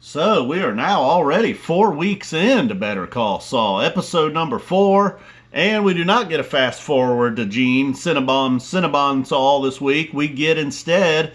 So we are now already 4 weeks into Better Call Saul, episode number 4, and we do not get a fast forward to Gene Cinnabon Saul this week. We get instead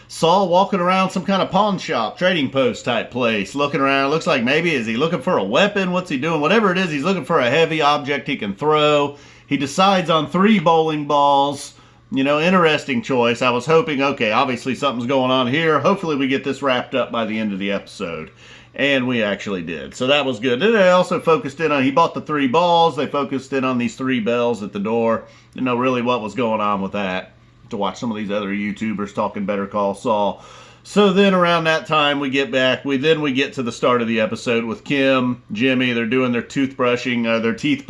Saul walking around some kind of pawn shop, trading post type place, looking around. Looks like maybe is he looking for a weapon? What's he doing? Whatever it is, he's looking for a heavy object he can throw. He decides on 3 bowling balls. Interesting choice. I was hoping, okay, obviously something's going on here. Hopefully we get this wrapped up by the end of the episode. And we actually did. So that was good. And they also focused in on, he bought the 3 balls. They focused in on these 3 bells at the door. Didn't know really what was going on with that. To watch some of these other YouTubers talking Better Call Saul. So then around that time we get back. We get to the start of the episode with Kim, Jimmy. They're doing their teeth brushing routine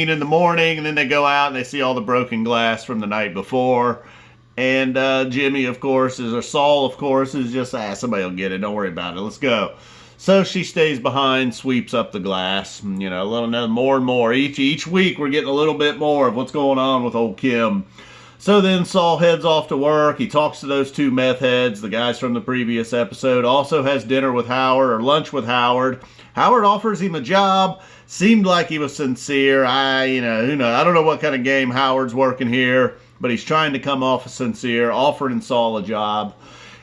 in the morning, and then they go out and they see all the broken glass from the night before. And Jimmy, of course, Saul, of course, is just, somebody will get it. Don't worry about it. Let's go. So she stays behind, sweeps up the glass. A little more and more. Each week we're getting a little bit more of what's going on with old Kim. So then Saul heads off to work. He talks to those 2 meth heads, the guys from the previous episode. Also has dinner with Howard, or lunch with Howard. Howard offers him a job. Seemed like he was sincere. I don't know what kind of game Howard's working here, but he's trying to come off as sincere, offering Saul a job.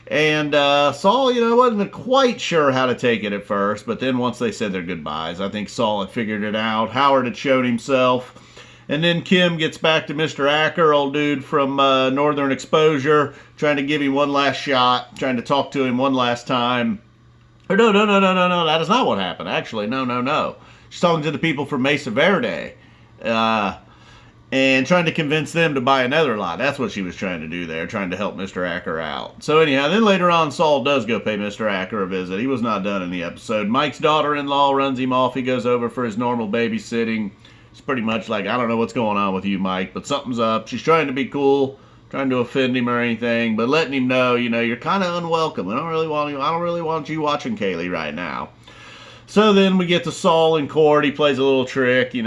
And Saul, wasn't quite sure how to take it at first, but then once they said their goodbyes, I think Saul had figured it out. Howard had shown himself. And then Kim gets back to Mr. Acker, old dude from Northern Exposure, trying to give him one last shot, trying to talk to him one last time. Or no, that is not what happened. Actually, no. She's talking to the people from Mesa Verde and trying to convince them to buy another lot. That's what she was trying to do there, trying to help Mr. Acker out. So anyhow, then later on, Saul does go pay Mr. Acker a visit. He was not done in the episode. Mike's daughter-in-law runs him off. He goes over for his normal babysitting. It's pretty much like, I don't know what's going on with you, Mike, but something's up. She's trying to be cool, trying to offend him or anything, but letting him know, you're kind of unwelcome. I don't really want you watching Kaylee right now. So then we get to Saul in court. He plays a little trick, He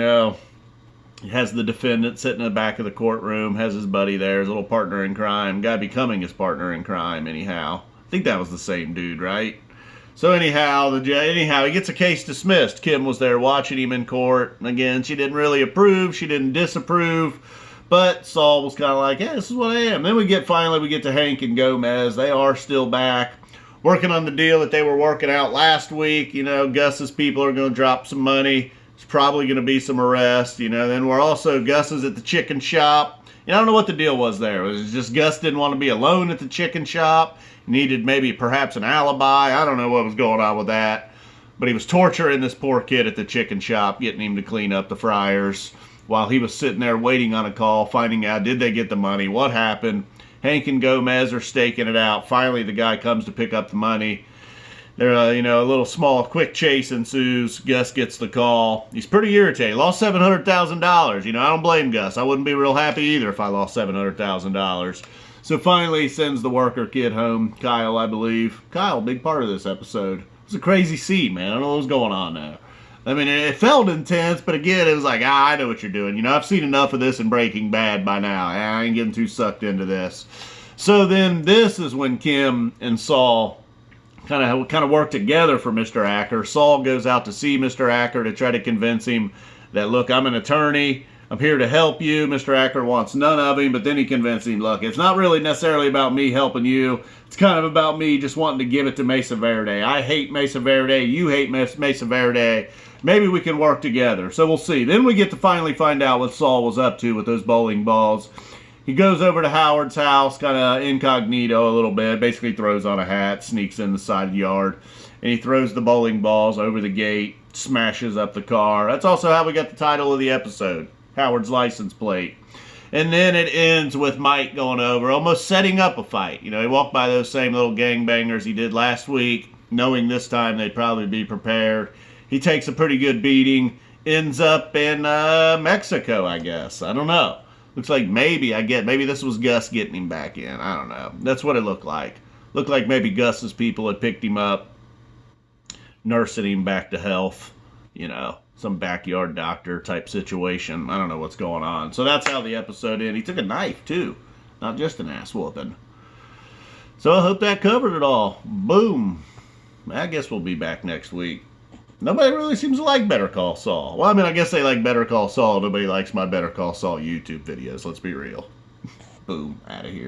has the defendant sitting in the back of the courtroom, has his buddy there, his little partner in crime, guy becoming his partner in crime anyhow. I think that was the same dude, right? So anyhow, he gets a case dismissed. Kim was there watching him in court. And again, she didn't really approve. She didn't disapprove. But Saul was kind of like, yeah, this is what I am. Then we get to Hank and Gomez. They are still back, working on the deal that they were working out last week. Gus's people are going to drop some money. There's probably going to be some arrests. Then we're also, Gus is at the chicken shop. I don't know what the deal was there. It was just Gus didn't want to be alone at the chicken shop. Needed maybe perhaps an alibi. I don't know what was going on with that. But he was torturing this poor kid at the chicken shop, getting him to clean up the fryers while he was sitting there waiting on a call, finding out, did they get the money? What happened? Hank and Gomez are staking it out. Finally, the guy comes to pick up the money. There, a little small quick chase ensues. Gus gets the call. He's pretty irritated. Lost $700,000. I don't blame Gus. I wouldn't be real happy either if I lost $700,000. So finally he sends the worker kid home, Kyle, I believe. Kyle, big part of this episode. It was a crazy scene, man. I don't know what was going on there. I mean, it felt intense, but again, it was like, I know what you're doing. I've seen enough of this in Breaking Bad by now. I ain't getting too sucked into this. So then this is when Kim and Saul kind of work together for Mr. Acker. Saul goes out to see Mr. Acker to try to convince him that, look, I'm an attorney. I'm here to help you. Mr. Acker wants none of him, but then he convinced him, look, it's not really necessarily about me helping you. It's kind of about me just wanting to give it to Mesa Verde. I hate Mesa Verde. You hate Mesa Verde. Maybe we can work together. So we'll see. Then we get to finally find out what Saul was up to with those bowling balls. He goes over to Howard's house, kind of incognito a little bit, basically throws on a hat, sneaks in the side yard, and he throws the bowling balls over the gate, smashes up the car. That's also how we got the title of the episode. Howard's license plate. And then it ends with Mike going over, almost setting up a fight. He walked by those same little gangbangers he did last week, knowing this time they'd probably be prepared. He takes a pretty good beating, ends up in Mexico, I guess. I don't know. Looks like maybe this was Gus getting him back in. I don't know. That's what it looked like. Looked like maybe Gus's people had picked him up, nursing him back to health, some backyard doctor type situation. I don't know what's going on. So that's how the episode ended. He took a knife, too. Not just an ass whooping. So I hope that covered it all. Boom. I guess we'll be back next week. Nobody really seems to like Better Call Saul. Well, I mean, I guess they like Better Call Saul. Nobody likes my Better Call Saul YouTube videos. Let's be real. Boom. Out of here.